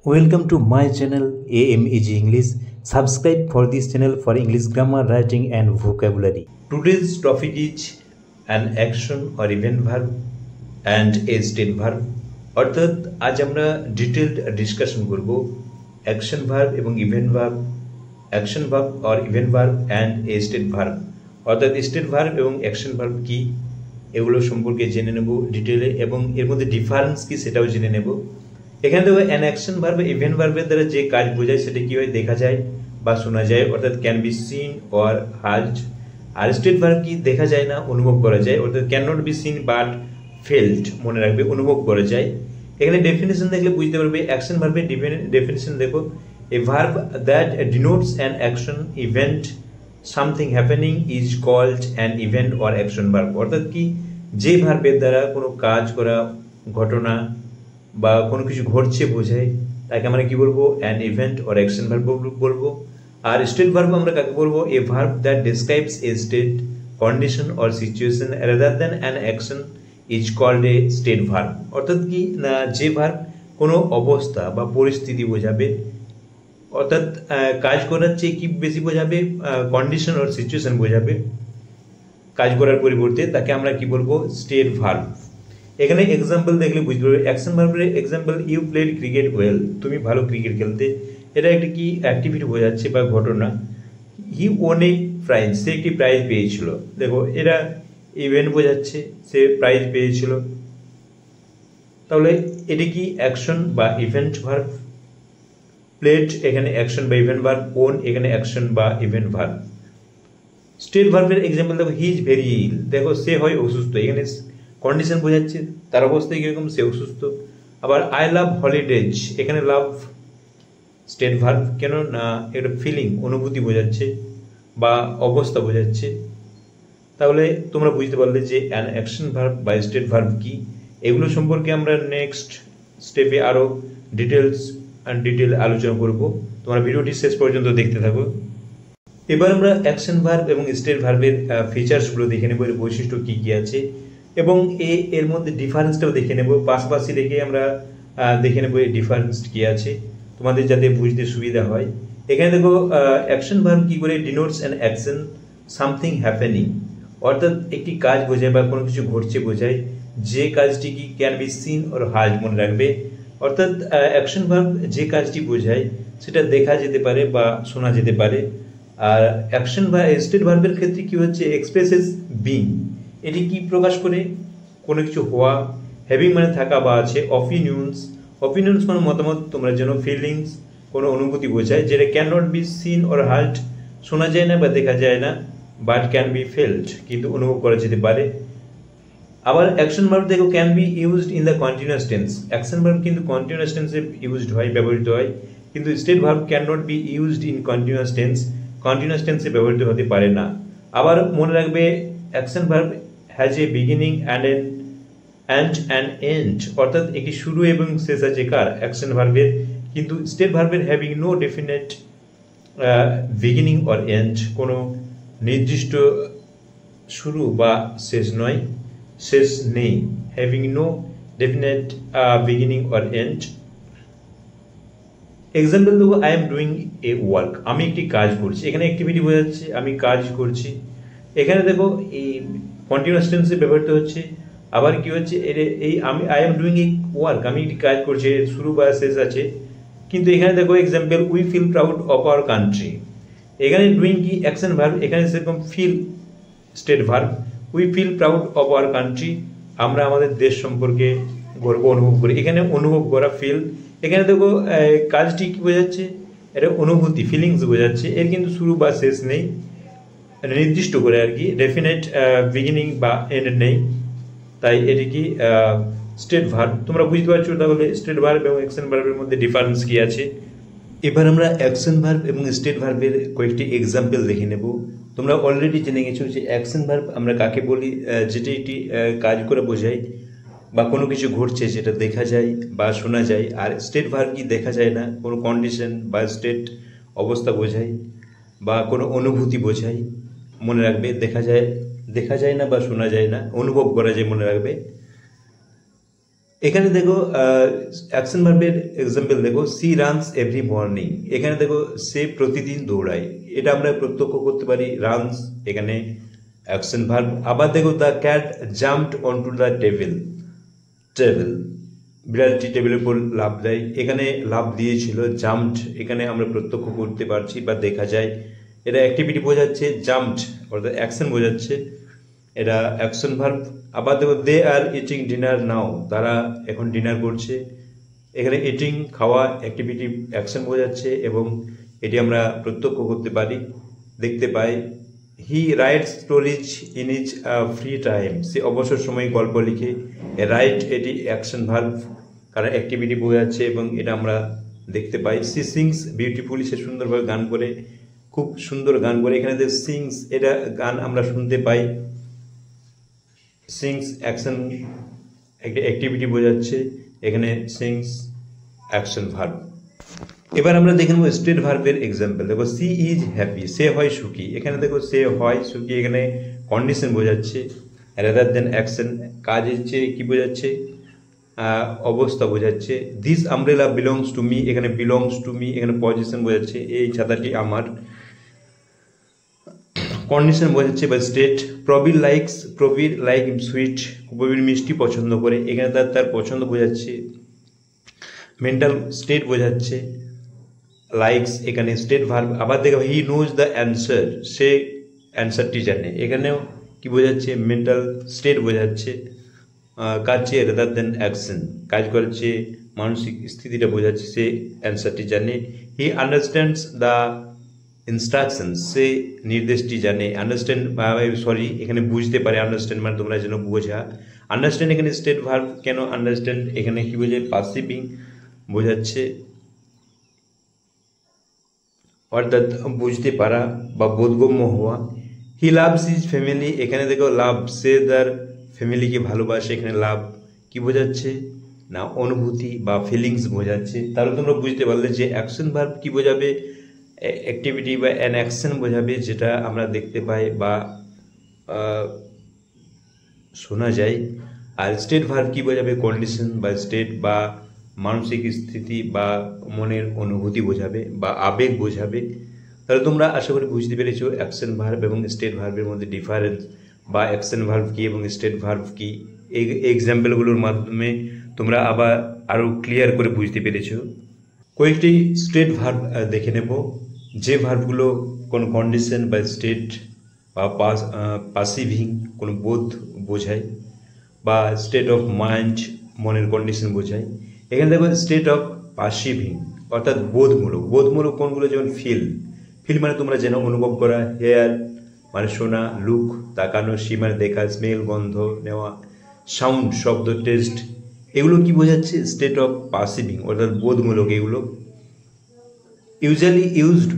Welcome to my channel AMEG English. Subscribe for this channel for English grammar, writing and vocabulary. Today's topic is an action or event verb and a state verb. অর্থাৎ আজ আমরা detailed discussion করব action verb এবং event verb, action verb or event verb and a state verb. অর্থাৎ state verb এবং action verb কি এগুলো সম্পর্কে জেনে নেব ডিটেইলে, এবং এর মধ্যে ডিফারেন্স কি সেটাও জেনে নেব। এখানে দেখো অ্যান অ্যাকশন ভার্ব ইভেন্ট ভার্বের দ্বারা যে কাজ বোঝায় সেটা কি হয়, দেখা যায় বা শোনা যায়, অর্থাৎ can be seen or heard. আর স্টেট ভার্ব কি দেখা যায় না, অনুভব করা যায়, অর্থাৎ can not be seen but felt, মনে রাখবে অনুভব করা যায়। এখানে ডেফিনেশন দেখলে বুঝতে পারবে অ্যাকশন ভার্বের ডেফিনেশন দেখো, a verb that denotes an action event something happening is called an event or action verb. অর্থাৎ কি যে ভার্বের দ্বারা কোনো কাজ করা, ঘটনা বা কোনো কিছু ঘটছে বোঝায় তাকে আমরা কি বলবো, an event or action verb বলবো। আর স্টেট ভার্ব আমরা কাকে বলবো, a verb that describes a state, condition or situation rather than an action is called a state verb. অর্থাৎ কি না, যে ভার্ব কোনো অবস্থা বা পরিস্থিতি বোঝাবে, অর্থাৎ কাজ করার চেয়ে কি বেশি বোঝাবে, কন্ডিশন অর সিচুয়েশন বোঝাবে কাজ করার পরিবর্তে, তাকে আমরা কি বলবো, স্টেট ভার্ব। এখানে এক্সাম্পল দেখলে বুঝতে পারবে, অ্যাকশন ভার্বের example, you played cricket well, তুমি ভালো ক্রিকেট খেলতে, এটা একটা কি অ্যাক্টিভিটি বোঝাচ্ছে বা ঘটনা। হি ওন এ প্রাইজ, সে একটি প্রাইজ পেয়েছিল, দেখো এটা ইভেন্ট বোঝাচ্ছে, সে প্রাইজ পেয়েছিল। তাহলে এটি কি অ্যাকশন বা ইভেন্ট ভার্ব। প্লেড এখানে অ্যাকশন বা ইভেন্ট ভার্ব, ওন এখানে অ্যাকশন বা ইভেন্ট ভার্ব। স্টেট ভার্বের এক্সাম্পল দেখো, হি ইজ ভেরি ইল, দেখো সে হয় অসুস্থ, এখানে কন্ডিশন বোঝাচ্ছে তার অবস্থায় কিরকম, সে অসুস্থ। আবার আই লাভ হলিডেজ, এখানে লাভ স্টেট ভার্ব, কেন না এটা ফিলিং, অনুভূতি বোঝাচ্ছে বা অবস্থা বোঝাচ্ছে। তাহলে তোমরা বুঝতে পারলে যে অ্যান অ্যাকশন ভার্ব বা স্টেট ভার্ব কি। এগুলো সম্পর্কে আমরা নেক্সট স্টেপে আরও ডিটেল আলোচনা করব। তোমরা ভিডিওটি শেষ পর্যন্ত দেখতে থাকো। এবার আমরা অ্যাকশন ভার্ব এবং স্টেট ভার্বের ফিচার্সগুলো দেখে নেব, এর বৈশিষ্ট্য কি কি আছে, এবং এর মধ্যে ডিফারেন্সটাও দেখে নেব। পাশাপাশি রেখে আমরা দেখে নেব এই ডিফারেন্স কি আছে, তোমাদের যাতে বুঝতে সুবিধা হয়। এখানে দেখো অ্যাকশন ভার্ব কি করে, denotes an action something happening, অর্থাৎ একটি কাজ বোঝায় বা কোনো কিছু ঘটছে বোঝায়, যে কাজটি কি can be seen or hard, মনে রাখবে। অর্থাৎ অ্যাকশন ভার্ব যে কাজটি বোঝায় সেটা দেখা যেতে পারে বা শোনা যেতে পারে। আর অ্যাকশন বা স্টেট ভার্বের ক্ষেত্রে কি হচ্ছে, এক্সপ্রেসেস বিং, এটি কি প্রকাশ করে, কোনো কিছু হওয়া, হ্যাভিং মানে থাকা বা আছে, অপিনিয়ন্স মানে মতামত, তোমরা যেন ফিলিংস কোনো অনুভূতি বোঝায়, যেটা can not be seen or hard, শোনা যায় না বা দেখা যায় না, বাট ক্যান বি ফেল্ট, কিন্তু অনুভব করা যেতে পারে। আবার অ্যাকশন ভার্ব দেখো, can be used in the continuous tense, action verb কিন্তু কন্টিনিউয়াস টেন্সে ইউজড হয়, ব্যবহৃত হয়, কিন্তু state verb can not be used in continuous continuous টেন্সে ব্যবহৃত হতে পারে না। আবার মনে রাখবে action verb has a beginning and an end, অর্থাৎ একটি শুরু এবং শেষ আছে কার, অ্যাকশন ভার্বের, কিন্তু স্টেট ভার্বের having no definite beginning or end, কোনো নির্দিষ্ট শুরু বা শেষ নয়, শেষ নেই, having no definite beginning or end. Example দেবো, I am doing a work, আমি একটি কাজ করছি, এখানে অ্যাক্টিভিটি বোঝাচ্ছে, আমি কাজ করছি। এখানে দেখো এই কন্টিনিউয়াস টেন্সে ব্যবহৃত হচ্ছে। আবার কি হচ্ছে, এই আমি I am doing a work, আমি একটি কাজ করছি, এর শুরু বা শেষ আছে। কিন্তু এখানে দেখো example, we feel proud of our country, এখানে ডুইং কি অ্যাকশন ভার্ব, এখানে সেরকম feel state verb. We feel proud of our country, আমরা আমাদের দেশ সম্পর্কে গর্ব অনুভব করি, এখানে অনুভব করা ফিল। এখানে দেখো কাজটি কি বোঝাচ্ছে, এটা অনুভূতি, ফিলিংস বোঝাচ্ছে, এর কিন্তু শুরু বা শেষ নেই, নির্দিষ্ট করে আর কি, ডেফিনেট বিগিনিং বা এন্ড নেই, তাই এটি কি স্টেট ভার্ব। তোমরা বুঝতে পারছো তাহলে স্টেট ভার্ব এবং অ্যাকশন ভার্বের মধ্যে ডিফারেন্স কি আছে। এবার আমরা অ্যাকশন ভার্ব এবং স্টেট ভার্বের কয়েকটি এক্সাম্পল দেখে নেব। তোমরা অলরেডি জেনে গেছো যে অ্যাকশন ভার্ব আমরা কাকে বলি, যেটি একটি কাজ করে বোঝায় বা কোনো কিছু ঘটছে যেটা দেখা যায় বা শোনা যায়। আর স্টেট ভার্ব কি দেখা যায় না, কোনো কন্ডিশন বা স্টেট অবস্থা বোঝায় বা কোনো অনুভূতি বোঝায়, মনে রাখবে। দেখা যায় না বা শোনা যায় না, অনুভব করা যায়, মনে রাখবে। এখানে দেখো অ্যাকশন ভার্বের এক্সাম্পল দেখো, সি রানস এভরি মর্নিং, এখানে দেখো সে প্রতিদিন দৌড়ায়, এটা আমরা প্রত্যক্ষ করতে পারি রানস, এখানে অ্যাকশন ভার্ব। আবার দেখো the cat jumped onto the table, বিড়ালটি টেবিলের উপর লাফ দেয়, এখানে লাফ দিয়েছিল, জাম্পড এখানে আমরা প্রত্যক্ষ করতে পারছি বা দেখা যায়, এটা অ্যাক্টিভিটি বোঝাচ্ছে, জাম্পড অর্থাৎ অ্যাকশন বোঝাচ্ছে, এটা অ্যাকশন ভার্ব। আবার দেখো দে আর ইটিং ডিনার নাও, তারা এখন ডিনার করছে, এখানে ইটিং খাওয়া অ্যাক্টিভিটি অ্যাকশন বোঝাচ্ছে এবং এটি আমরা প্রত্যক্ষ করতে পারি, দেখতে পাই। He writes stories in his free time, সে অবসর সময়ে গল্প লিখে, রাইট এটি অ্যাকশন ভার্ব কারণ অ্যাক্টিভিটি বোঝাচ্ছে এবং এটা আমরা দেখতে পাই। সি সিংস বিউটিফুলি, সে সুন্দরভাবে গান করে, খুব সুন্দর গান করে, এখানে যে সিংস এটা গান আমরা শুনতে পাই, সিংস অ্যাকশন একটা অ্যাক্টিভিটি বোঝাচ্ছে, এখানে সিংস অ্যাকশন ভার্ব। এবার আমরা দেখে নেব স্টেট ভার্বের এক্সাম্পল। দেখো সি ইজ হ্যাপি, সে হয় সুখী, এখানে দেখো সে হয় সুখী, এখানে কন্ডিশন বোঝাচ্ছে রাদার দেন অ্যাকশন, কাজ হচ্ছে কি বোঝাচ্ছে, অবস্থা বোঝাচ্ছে। This umbrella belongs to me, এখানে বিলংস টু মি এখানে পজিশন বোঝাচ্ছে, এই ছাতাটি আমার, কন্ডিশন বোঝাচ্ছে বা state. Prabir likes, Prabir like sweet, Prabir মিষ্টি পছন্দ করে, এখানে তার পছন্দ বোঝাচ্ছে, মেন্টাল স্টেট বোঝাচ্ছে, লাইকস এখানে স্টেট ভার্ব। আবার দেখো হি নোজ দ্য অ্যান্সার, সে অ্যান্সারটি জানে, এখানেও কি বোঝাচ্ছে, মেন্টাল স্টেট বোঝাচ্ছে, কাজে রাদার দেন অ্যাকশন, কাজ করছে মানসিক স্থিতিটা বোঝাচ্ছে, সে অ্যান্সারটি জানে। হি আন্ডারস্ট্যান্ডস দ্য ইনস্ট্রাকশনস, সে নির্দেশটি জানে, আন্ডারস্ট্যান্ড সরি এখানে বুঝতে পারে, আন্ডারস্ট্যান্ড মানে তোমরা যেন বোঝা, আন্ডারস্ট্যান্ড এখানে স্টেট ভার্ব, কেন আন্ডারস্ট্যান্ড এখানে কি বোঝায়, পাসিভিং বোঝাচ্ছে, অর্থাৎ বুঝতে পারা বা বোধগম্য হওয়া। হি লাভস হিজ ফ্যামিলি, এখানে দেখো লাভ, সে তার ফ্যামিলিকে ভালোবাসে, এখানে লাভ কি বোঝাচ্ছে না, অনুভূতি বা ফিলিংস বোঝাচ্ছে। তাহলে তোমরা বুঝতে পারলে যে অ্যাকশন ভার্ব কি বোঝাবে, অ্যাক্টিভিটি বা অ্যান অ্যাকশন বোঝাবে যেটা আমরা দেখতে পাই বা শোনা যায়, আর স্টেট ভার্ব কি বোঝাবে, কন্ডিশন বা স্টেট বা মানসিক স্থিতি বা মনের অনুভূতি বোঝাবে বা আবেগ বোঝাবে। তাহলে তোমরা আশা করি বুঝতে পেরেছো অ্যাকশন ভার্ব এবং স্টেট ভার্বের মধ্যে ডিফারেন্স বা অ্যাকশন ভার্ব কি এবং স্টেট ভার্ব কি, এই এক্সাম্পলগুলোর মাধ্যমে তোমরা আবার আরও ক্লিয়ার করে বুঝতে পেরেছো। কয়েকটি স্টেট ভার্ব দেখে নেব, যে ভার্বগুলো কোনো কন্ডিশন বা স্টেট বা পাসিভিং কোনো বোধ বোঝায় বা স্টেট অফ মাইন্ড মনের কন্ডিশন বোঝায়। এখানে দেখো স্টেট অফ পাসিভিং অর্থাৎ বোধমূলক, বোধমূলক কোনগুলো, যেমন ফিল, ফিল মানে তোমরা যেন অনুভব করা, হেয়ার মানে শোনা, লুক তাকানো, সি মানে দেখা, স্মেল গন্ধ নেওয়া, সাউন্ড শব্দ, টেস্ট, এগুলো কি বোঝাচ্ছে, স্টেট অফ পাসিভিং অর্থাৎ বোধমূলক। এগুলো usually used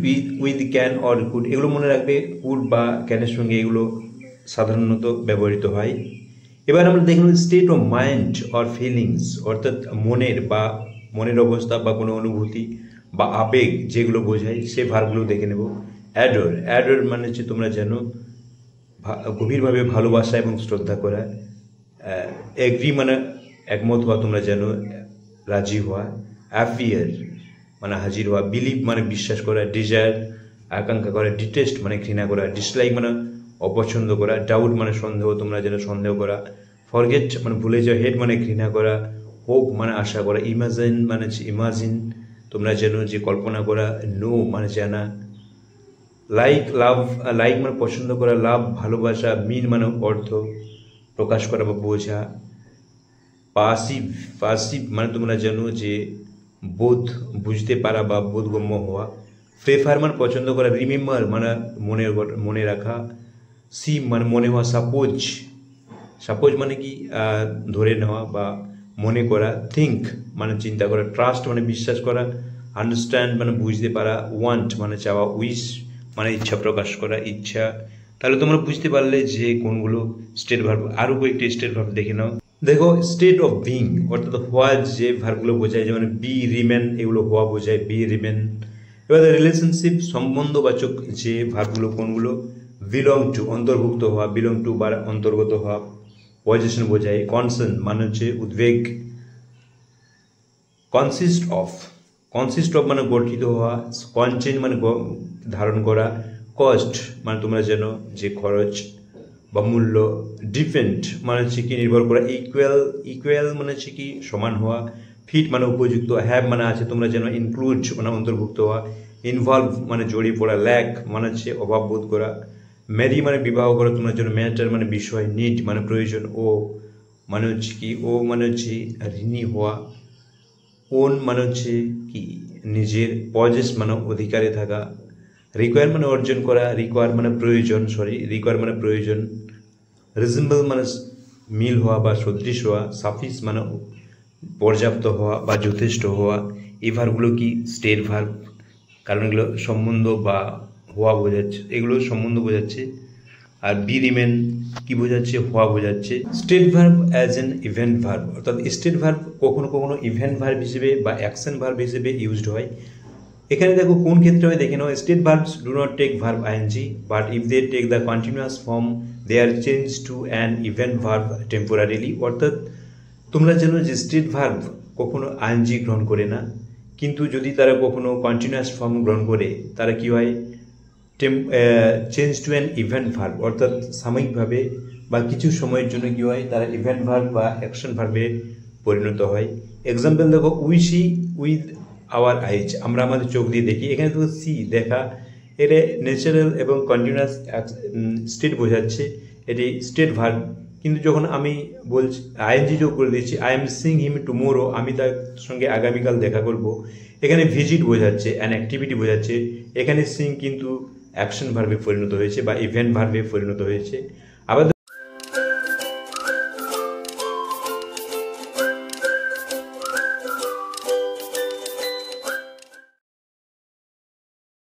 with can or could, এগুলো মনে রাখবে, কুড বা ক্যানের সঙ্গে এগুলো সাধারণত ব্যবহৃত হয়। এবার আমরা দেখব state of mind or feelings অর্থাৎ মনের অবস্থা বা কোনো অনুভূতি বা আবেগ যেগুলো বোঝায় সে ভার্বগুলো দেখে নেব। অ্যাডোর, অ্যাডোর মানে হচ্ছে তোমরা যেন গভীরভাবে ভালোবাসা এবং শ্রদ্ধা করা। এগ্রি মানে একমত হওয়া, তোমরা যেন রাজি হওয়া। অ্যাপিয়ার মানে হাজির হওয়া। বিলিভ মানে বিশ্বাস করা। ডিজায়ার আকাঙ্ক্ষা করা। ডিটেস্ট মানে ঘৃণা করা। ডিসলাইক মানে অপছন্দ করা। ডাউট মানে সন্দেহ, তোমরা যেন সন্দেহ করা। ফরগেট মানে ভুলে যাওয়া। হেট মানে ঘৃণা করা। হোপ মানে আশা করা। ইমাজিন মানে ইমাজিন তোমরা যেন যে কল্পনা করা। নো মানে জানা। লাইক লাভ, লাইক মানে পছন্দ করা। লাভ ভালোবাসা। মিন মানে অর্থ প্রকাশ করা বা বোঝা। পাসিভ, পাসিভ মানে তোমরা জানো যে বোধ বুঝতে পারা বা বোধগম্য হওয়া। প্রেফার মানে পছন্দ করা। রিমেম্বার মানে মনে রাখা। সি মানে মনে হওয়া। সাপোজ, সাপোজ মানে কি ধরে নেওয়া বা মনে করা। থিঙ্ক মানে চিন্তা করা। ট্রাস্ট মানে বিশ্বাস করা। আন্ডারস্ট্যান্ড মানে বুঝতে পারা। ওয়ান্ট মানে চাওয়া। উইশ মানে ইচ্ছা প্রকাশ করা, ইচ্ছা। তাহলে তোমরা বুঝতে পারলে যে কোনগুলো স্টেট ভার্ব। আরও কয়েকটি স্টেট ভার্ব দেখে নাও। দেখো স্টেট অফ বিং অর্থাৎ হওয়া যে ভার্বগুলো বোঝায়, যেমন বি, রিমেন এগুলো হওয়া বোঝায়। Be, remain. এবার রিলেশনশিপ সম্বন্ধবাচক যে ভার্বগুলো কোনগুলো? বিলং টু অন্তর্ভুক্ত হওয়া, বিলং টু বা অন্তর্গত হওয়া, পজিশন বোঝায়। কনসার্ন মানে হচ্ছে উদ্বেগ, কনসিস্ট অফ মানে গঠিত হওয়া, কনটেন মানে ধারণ করা, কস্ট মানে তোমরা জানো যে খরচ বা মূল্য, ডিপেন্ড মানে হচ্ছে কি নির্ভর করা, ইকুয়াল মানে হচ্ছে কি সমান হওয়া, ফিট মানে উপযুক্ত, হ্যাভ মানে আছে তোমরা জানো ইনক্লুড মানে অন্তর্ভুক্ত হওয়া, ইনভলভ মানে জড়িয়ে পড়া, ল্যাক মানে হচ্ছে অভাব বোধ করা, ম্যারি মানে বিবাহ করা তোমরা জানো, ম্যাটার মানে বিষয়, নিড মানে প্রয়োজন, ও মানে হচ্ছে কি মানে হচ্ছে ঋণী হওয়া, ওন মানে হচ্ছে কি নিজের, পজেস মানে অধিকারে থাকা, রিকোয়ার মানে অর্জন করা, রিকোয়ার মানে প্রয়োজন, রিজনেবল মানে মিল হওয়া বা সদৃশ হওয়া, সাফিস মানে পর্যাপ্ত হওয়া বা যথেষ্ট হওয়া। এই ভার্বগুলো কি স্টেট ভার্ব, কারণ এগুলো সম্বন্ধ বা হওয়া বোঝাচ্ছে, এগুলো সম্বন্ধ বোঝাচ্ছে। আর বি রিমেন কি বোঝাচ্ছে, হওয়া বোঝাচ্ছে। State verb as an event verb, অর্থাৎ স্টেট ভার্ব কখনো কখনো ইভেন্ট ভার্ব হিসেবে বা অ্যাকশন ভার্ব হিসেবে ইউজড হয়। এখানে দেখো কোন ক্ষেত্রে হয় দেখে নাও, state verbs do not take verb ING but if they take the continuous form they are change to an event verb temporarily. অর্থাৎ তোমরা জানো যে স্টেট ভার্ব কখনো আইএনজি গ্রহণ করে না, কিন্তু যদি তারা কখনো কন্টিনিউয়াস ফর্ম গ্রহণ করে তারা কি হয়, change to an event verb, অর্থাৎ সাময়িকভাবে বা কিছু সময়ের জন্য কি হয় তারা ইভেন্ট ভার্ব বা অ্যাকশন ভার্বে পরিণত হয়। এক্সাম্পল দেখো, we see with our eyes, আমরা আমাদের চোখ দিয়ে দেখি। এখানে তো সি দেখা, এটা ন্যাচারাল এবং কন্টিনিউয়াস স্টেট বোঝাচ্ছে, এটি স্টেট ভার্ব। কিন্তু যখন আমি বলছি আইএনজি যোগ করে দিচ্ছি, I am Singh him tomorrow, আমি তার সঙ্গে আগামীকাল দেখা করব, এখানে ভিজিট বোঝাচ্ছে, অ্যান অ্যাক্টিভিটি বোঝাচ্ছে। এখানে সিং কিন্তু অ্যাকশন ভার্বে পরিণত হয়েছে বা ইভেন্ট ভার্বে পরিণত হয়েছে। আবার